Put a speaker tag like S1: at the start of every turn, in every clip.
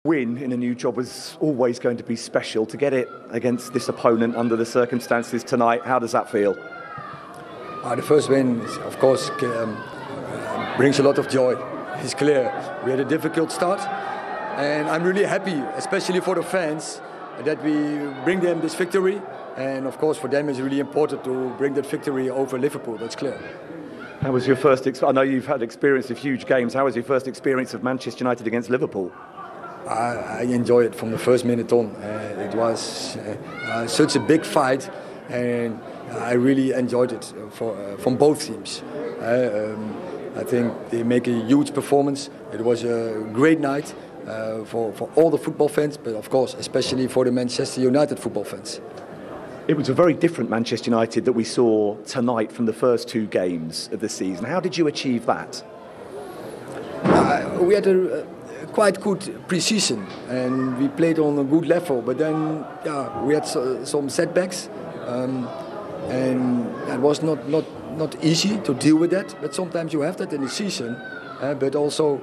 S1: Win in a new job was always going to be special. To get it against this opponent under the circumstances tonight, how does that feel?
S2: The first win, of course, brings a lot of joy. It's clear. We had a difficult start, and I'm really happy, especially for the fans, that we bring them this victory. And of course, for them, it's really important to bring that victory over Liverpool. That's clear.
S1: How was your first? I know you've had experience of huge games. How was your first experience of Manchester United against Liverpool?
S2: I enjoyed it from the first minute on. It was such a big fight, and I really enjoyed it from both teams. I think they make a huge performance. It was a great night for all the football fans, but of course, especially for the Manchester United football fans.
S1: It was a very different Manchester United that we saw tonight from the first two games of the season. How did you achieve that?
S2: We had a quite good pre-season, and we played on a good level, but then we had some setbacks, and it was not easy to deal with that, but sometimes you have that in the season, but also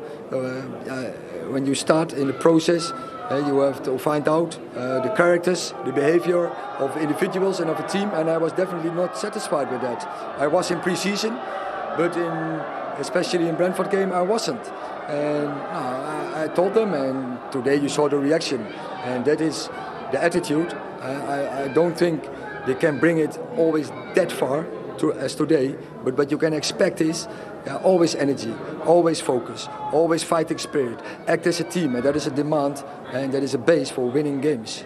S2: when you start in the process, you have to find out the characters, the behavior of individuals and of a team, and I was definitely not satisfied with that. I was in pre-season, but especially in Brentford game, I wasn't. And I told them, and today you saw the reaction, and that is the attitude. I don't think they can bring it always that far as today, but what you can expect is always energy, always focus, always fighting spirit, act as a team, and that is a demand, and that is a base for winning games.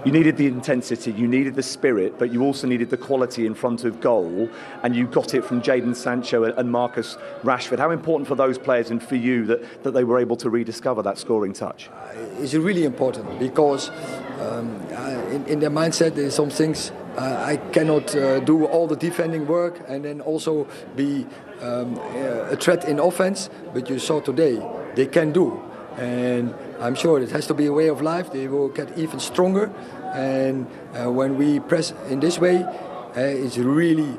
S1: You needed the intensity, you needed the spirit, but you also needed the quality in front of goal, and you got it from Jadon Sancho and Marcus Rashford. How important for those players and for you that they were able to rediscover that scoring touch?
S2: It's really important because in their mindset there's some things I cannot do all the defending work and then also be a threat in offense, but you saw today they can do. And I'm sure it has to be a way of life. They will get even stronger, and when we press in this way, it's really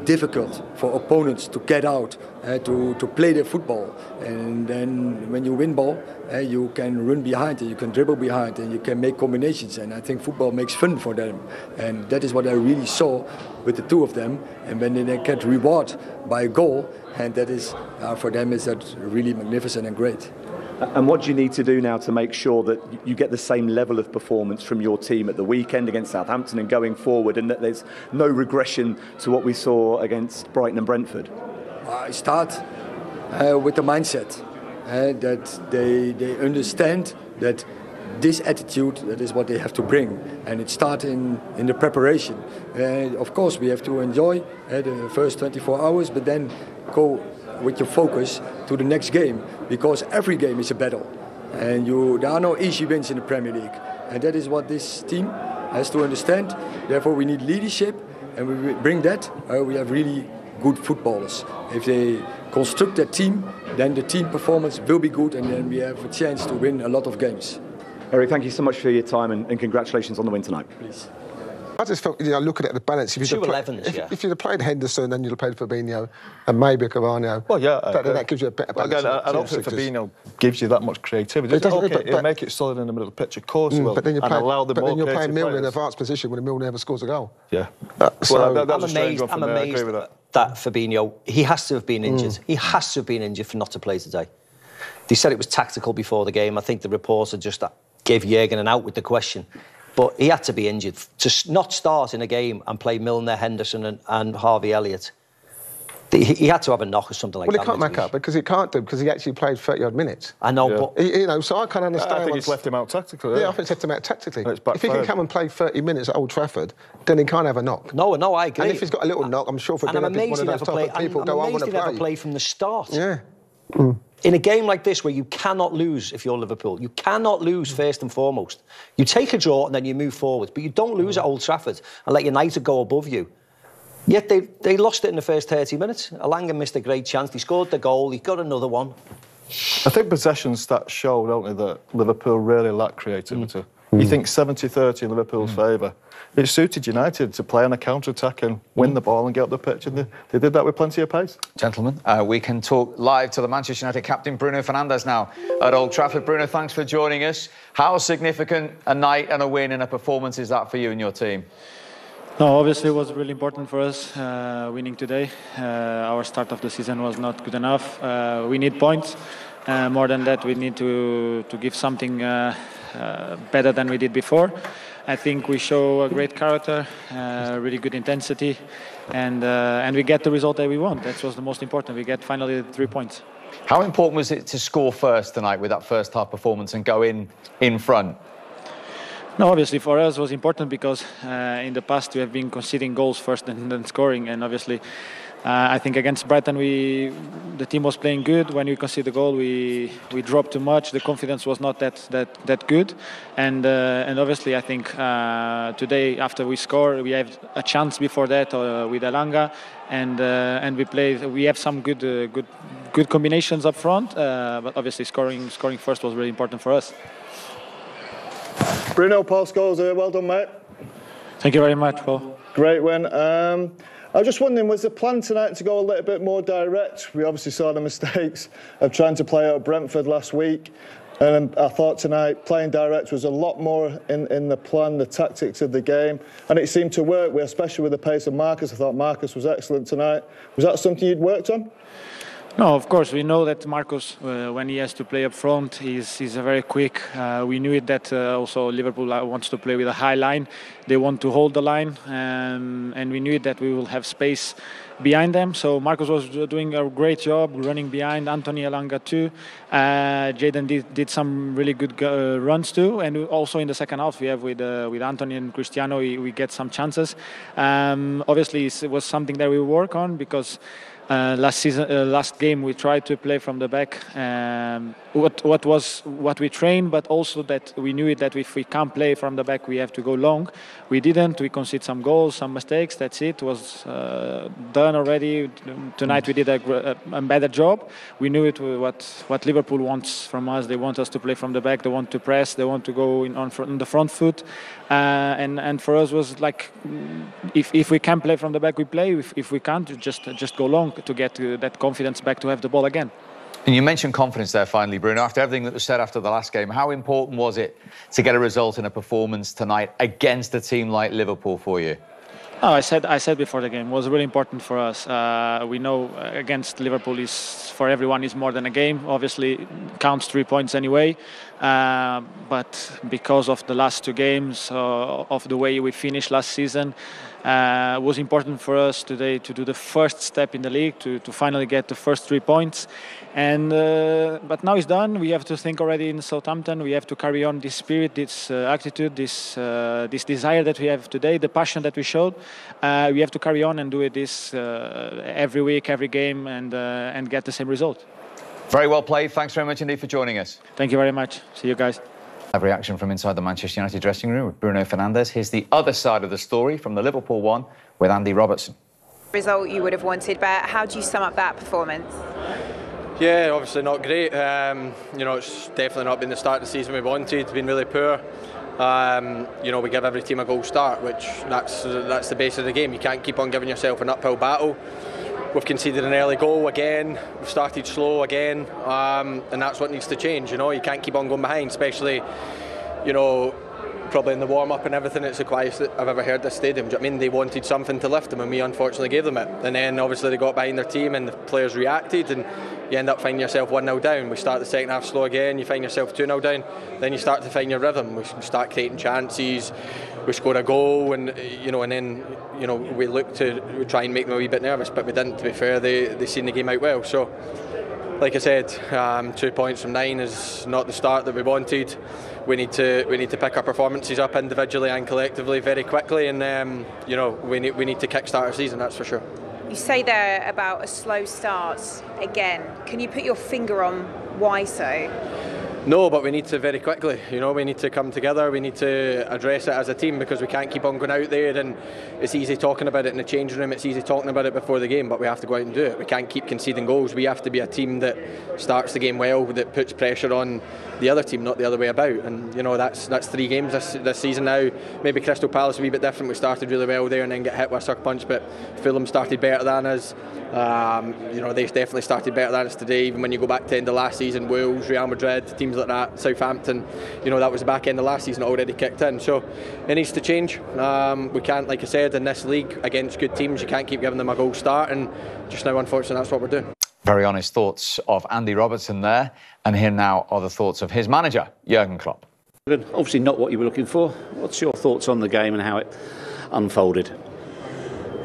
S2: difficult for opponents to get out to play their football. And then when you win ball, you can run behind, and you can dribble behind, and you can make combinations. And I think football makes fun for them, and that is what I really saw with the two of them. And when they get reward by a goal, and that is for them is that really magnificent and great.
S1: And what do you need to do now to make sure that you get the same level of performance from your team at the weekend against Southampton and going forward, and that there's no regression to what we saw against Brighton and Brentford?
S2: I start with the mindset that they understand that this attitude, that is what they have to bring, and it starts in the preparation. Of course, we have to enjoy the first 24 hours, but then go with your focus to the next game, because every game is a battle, and there are no easy wins in the Premier League, and that is what this team has to understand. Therefore, we need leadership, and we bring that. We have really good footballers. If they construct that team, then the team performance will be good, and then we have a chance to win a lot of games.
S1: Erik, thank you so much for your time, and congratulations on the win tonight.
S2: Please.
S3: I just felt, looking at the balance, if you'd have played Henderson, then you'd have played Fabinho and maybe Cavani.
S4: Well, yeah.
S3: That gives you a better balance.
S4: Again, I don't think Fabinho gives you that much creativity. It'll make it solid in the middle of the pitch, of course it will.
S3: But then you're
S4: playing
S3: Milner in advanced position when Milner never scores a goal.
S4: Yeah.
S5: I'm amazed that Fabinho, he has to have been injured. He has to have been injured for not to play today. They said it was tactical before the game. I think the reporter just gave Jurgen an out with the question. But he had to be injured. To not start in a game and play Milner, Henderson and Harvey Elliott, he had to have a knock or something like that.
S3: Well, he can't make up because he actually played 30-odd minutes.
S5: I know,
S3: but... so I can't understand...
S4: I think he's left him out tactically.
S3: Yeah, I think he's left him out tactically. If he can come and play 30 minutes at Old Trafford, then he can't have a knock.
S5: No, I agree.
S3: And if he's got a little knock, I'm sure for one of those type of people go, I want to play.
S5: I'm amazed he never played from the start.
S3: Yeah.
S5: In a game like this where you cannot lose if you're Liverpool, you cannot lose first and foremost. You take a draw and then you move forward, but you don't lose at Old Trafford and let United go above you. Yet they lost it in the first 30 minutes. Alanga missed a great chance. He scored the goal. He got another one.
S4: I think possession stats show, don't they, that Liverpool really lack creativity. You think 70-30 in Liverpool's favour. It suited United to play on a counter-attack and win the ball and get up the pitch, and they did that with plenty of pace.
S6: Gentlemen, we can talk live to the Manchester United captain Bruno Fernandes now at Old Trafford. Bruno, thanks for joining us. How significant a night and a win and a performance is that for you and your team?
S7: No, obviously it was really important for us winning today. Our start of the season was not good enough. We need points. More than that, we need to give something better than we did before. I think we show a great character, really good intensity, and we get the result that we want. That was the most important. We get finally 3 points.
S6: How important was it to score first tonight with that first half performance and go in front?
S7: No, obviously for us it was important because in the past we have been conceding goals first and then scoring, and obviously I think against Brighton the team was playing good. When we conceded the goal, we dropped too much. The confidence was not that good, and obviously I think today after we score, we have a chance before that with Elanga, and we have some good combinations up front, but obviously scoring first was really important for us.
S8: Bruno, Paul Scholes, well done, mate.
S7: Thank you very much, Paul.
S8: Great win. I was just wondering, was the plan tonight to go a little bit more direct? We obviously saw the mistakes of trying to play out of Brentford last week, and I thought tonight playing direct was a lot more in the plan, the tactics of the game, and it seemed to work, especially with the pace of Marcus. I thought Marcus was excellent tonight. Was that something you'd worked on?
S7: No, of course. We know that Marcus, when he has to play up front, he's very quick. We knew it that also Liverpool wants to play with a high line. They want to hold the line, and we knew that we will have space behind them. So Marcus was doing a great job running behind. Anthony Elanga too. Jadon did some really good runs too, and also in the second half we have with Anthony and Cristiano we get some chances. Obviously, it was something that we work on because. Last game we tried to play from the back. What we trained, but also that we knew that if we can't play from the back, we have to go long. We didn't. We conceded some goals, some mistakes. That's it. It was done already. Tonight we did a better job. We knew it. What Liverpool wants from us. They want us to play from the back. They want to press. They want to go on the front foot. And for us was like, if we can play from the back, we play. If we can't, just go long to get that confidence back to have the ball again.
S6: And you mentioned confidence there finally, Bruno. After everything that was said after the last game, how important was it to get a result in a performance tonight against a team like Liverpool for you?
S7: Oh, I said before the game, it was really important for us. We know against Liverpool for everyone is more than a game. Obviously, counts 3 points anyway. But because of the last two games, of the way we finished last season, it was important for us today to do the first step in the league, to finally get the first 3 points. And but now it's done. We have to think already in Southampton. We have to carry on this spirit, this attitude, this desire that we have today, the passion that we showed. We have to carry on and do this every week, every game, and get the same result.
S6: Very well played. Thanks very much indeed for joining us.
S7: Thank you very much. See you guys.
S6: Live reaction from inside the Manchester United dressing room with Bruno Fernandes. Here's the other side of the story from the Liverpool one with Andy Robertson.
S9: Result you would have wanted, but how do you sum up that performance?
S10: Yeah, obviously not great. You know, it's definitely not been the start of the season we wanted. It's been really poor. You know, we give every team a goal start, which that's the base of the game. You can't keep on giving yourself an uphill battle. We've conceded an early goal again. We've started slow again, and that's what needs to change. You know, you can't keep on going behind, especially, you know, probably in the warm-up and everything. It's the quietest I've ever heard this stadium. Do you know what I mean? They wanted something to lift them, and we unfortunately gave them it. And then obviously they got behind their team, and the players reacted, and you end up finding yourself 1-0 down. We start the second half slow again. You find yourself 2-0 down. Then you start to find your rhythm. We start creating chances. We score a goal, and you know, and then you know we look to try and make them a wee bit nervous, but we didn't. To be fair, they seen the game out well. So, like I said, 2 points from 9 is not the start that we wanted. We need to pick our performances up individually and collectively very quickly, and you know we need to kickstart our season. That's for sure.
S9: You say there about a slow start again. Can you put your finger on why so?
S10: No, but we need to very quickly. You know, we need to come together. We need to address it as a team, because we can't keep on going out there, and it's easy talking about it in the changing room. It's easy talking about it before the game, but we have to go out and do it. We can't keep conceding goals. We have to be a team that starts the game well, that puts pressure on the other team, not the other way about. And you know, that's 3 games this season now. Maybe Crystal Palace a wee bit different. We started really well there and then get hit with a sucker punch, but Fulham started better than us. You know, they definitely started better than us today. Even when you go back to the end of last season, Wolves, Real Madrid, teams like that, Southampton, you know, that was the back end of last season, already kicked in. So it needs to change. We can't, like I said, in this league against good teams, you can't keep giving them a goal start, and just now, unfortunately, that's what we're doing.
S6: Very honest thoughts of Andy Robertson there, and here now are the thoughts of his manager, Jurgen Klopp.
S11: Obviously not what you were looking for. What's your thoughts on the game and how it unfolded?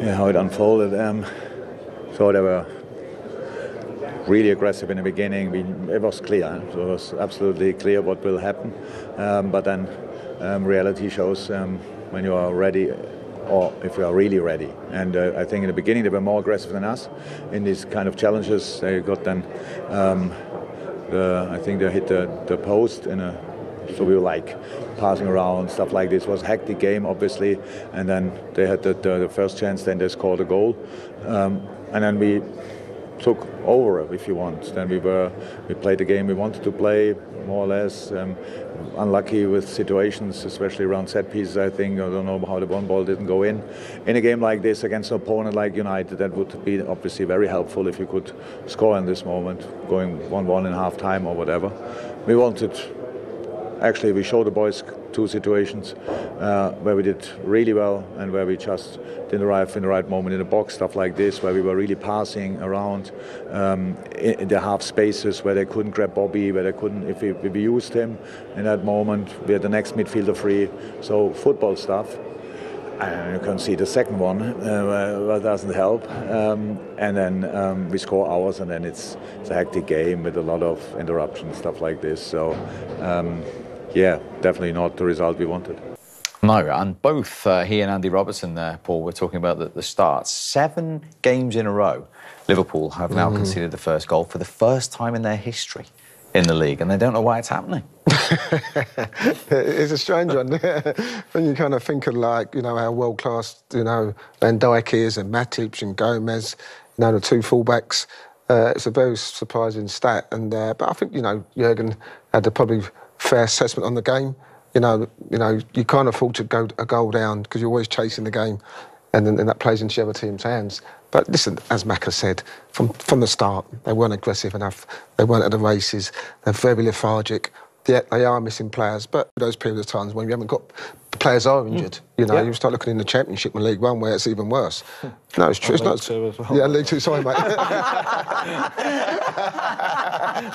S12: Yeah, how it unfolded. So they were really aggressive in the beginning. It was clear. So it was absolutely clear what will happen. But then reality shows when you are ready, or if you are really ready. And I think in the beginning they were more aggressive than us in these kind of challenges. They got then, I think they hit the post so we were like passing around, stuff like this. It was a hectic game, obviously. And then they had the first chance, then they scored a goal. And then we took over, if you want. Then we played the game we wanted to play, more or less. Unlucky with situations, especially around set pieces, I think. I don't know how the one ball didn't go in. In a game like this, against an opponent like United, that would be obviously very helpful if you could score in this moment, going 1-1 in half time or whatever. We wanted, actually, we showed the boys 2 situations where we did really well and where we just didn't arrive in the right moment in the box, stuff like this, where we were really passing around in the half spaces where they couldn't grab Bobby, where they couldn't, if we used him in that moment, we had the next midfielder free. So football stuff. And you can see the second one, that doesn't help. And then we score ours, and then it's a hectic game with a lot of interruptions, stuff like this. So, yeah, definitely not the result we wanted.
S6: No, and both he and Andy Robertson there, Paul, were talking about the start. 7 games in a row, Liverpool have now conceded the first goal for the first time in their history in the league, and they don't know why it's happening.
S3: It's a strange one. When you kind of think of, like, you know, how world-class, you know, Van Dijk is, and Matic and Gomez, you know, the 2 fullbacks. It's a very surprising stat, and but I think, you know, Jurgen had a probably fair assessment on the game. You know, you can't afford to go a goal down because you're always chasing the game, and then that plays into the other team's hands. But listen, as Macca said, from the start, they weren't aggressive enough. They weren't at the races. They're very lethargic. They are missing players, but those periods of times when you haven't got the players are injured, you know, you start looking in the Championship and League One where it's even worse. No, it's true. It's not. League 2 as well. Yeah, League 2. Sorry, mate.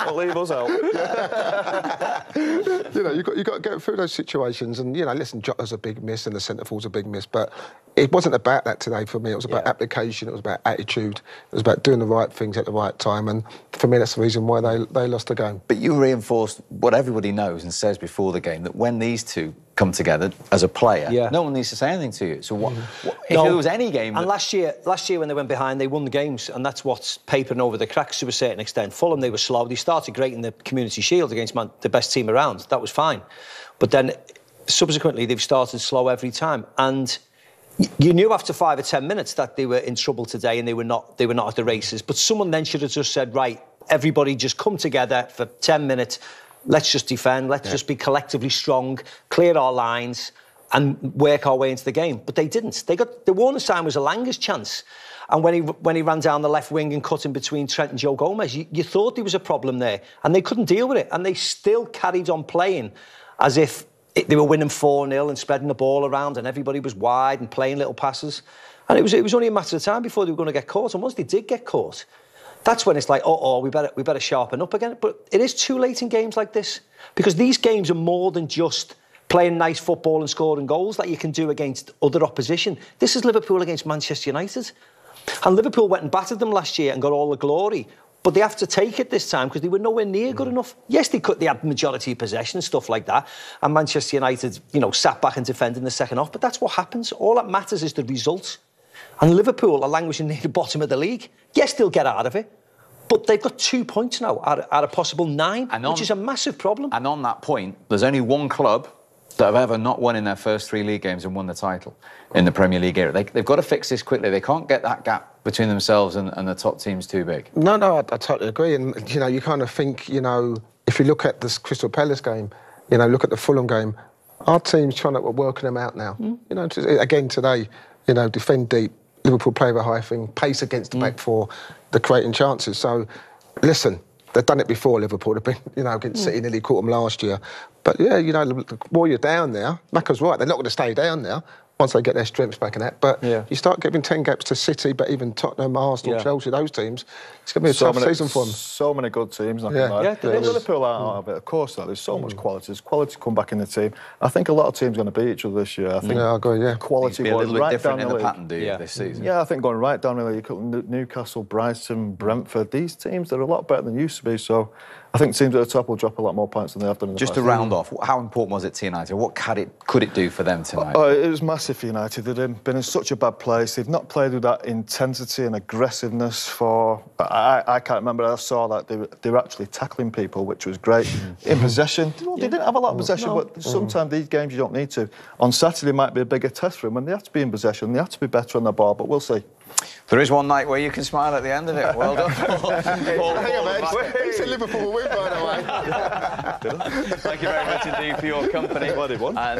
S4: Well, leave us out.
S3: You know, you got to get through those situations, and you know, listen, Jota's a big miss and the centre forward's a big miss, but it wasn't about that today for me. It was about application. It was about attitude. It was about doing the right things at the right time, and for me, that's the reason why they lost the game.
S6: But you reinforced what everybody knows and says before the game, that when these two come together as a player, no one needs to say anything to you. So what if it was any game?
S5: And last year when they went behind, they won the games, and that's what's papering over the cracks to a certain extent. Fulham, they were slow. They started great in the Community Shield against the best team around. That was fine. But then subsequently, they've started slow every time. And you knew after 5 or 10 minutes that they were in trouble today and they were not at the races. But someone then should have just said, right, everybody just come together for 10 minutes. Let's just defend. Let's just be collectively strong, clear our lines and work our way into the game. But they didn't. The warning sign was Elanga's chance. And when he ran down the left wing and cut in between Trent and Joe Gomez, you thought there was a problem there. And they couldn't deal with it. And they still carried on playing as if they were winning 4-0 and spreading the ball around and everybody was wide and playing little passes. And it was only a matter of time before they were going to get caught. And once they did get caught, that's when it's like, we better sharpen up again. But it is too late in games like this, because these games are more than just playing nice football and scoring goals like you can do against other opposition. This is Liverpool against Manchester United. And Liverpool went and battered them last year and got all the glory. But they have to take it this time because they were nowhere near good enough. Yes, they had majority of possession and stuff like that. And Manchester United, sat back and defended in the second half. But that's what happens. All that matters is the result. And Liverpool are languishing near the bottom of the league. Yes, they'll get out of it. But they've got 2 points now out of possible 9, which is a massive problem.
S6: And on that point, there's only one club that have ever not won in their first 3 league games and won the title in the Premier League era. They've got to fix this quickly. They can't get that gap between themselves and the top teams too big.
S3: No, I totally agree. And, you kind of think, if you look at this Crystal Palace game, you know, look at the Fulham game, our team's trying to working them out now. You know, again today, you know, defend deep, Liverpool play the high thing, pace against the back four, they're creating chances. So, listen, they've done it before, Liverpool. They've been, you know, against City, nearly caught them last year. But yeah, you know, while you're down there, Macca's right, they're not going to stay down there once they get their strengths back in that. But you start giving 10 gaps to City, but even Tottenham, Arsenal, Chelsea, those teams, it's going to be a tough season for them.
S4: So many good teams. Liverpool are out of it, of course. There's so much quality. There's quality come back in the team. I think a lot of teams are going to beat each other this year. I think
S3: I agree,
S4: quality
S6: going
S4: right down the league.
S6: A little bit different in the pattern, do you, this season?
S4: Yeah, I think going right down the league, Newcastle, Brighton, Brentford, these teams, they're a lot better than they used to be. So I think teams at the top will drop a lot more points than they have done in the past.
S6: Just to round off, how important was it to United? What could it do for them tonight?
S4: Oh, it was massive for United. They've been in such a bad place. They've not played with that intensity and aggressiveness for... I can't remember. I saw that they were actually tackling people, which was great. In possession. They didn't have a lot of possession, but sometimes these games you don't need to. On Saturday might be a bigger test for them when they have to be in possession. They have to be better on the ball, but we'll see.
S6: There is one night where you can smile at the end of it. Well done.
S3: Hang on, mate. He said Liverpool will win, by the way.
S6: Thank you very much indeed for your company.
S4: Well, they won.
S6: And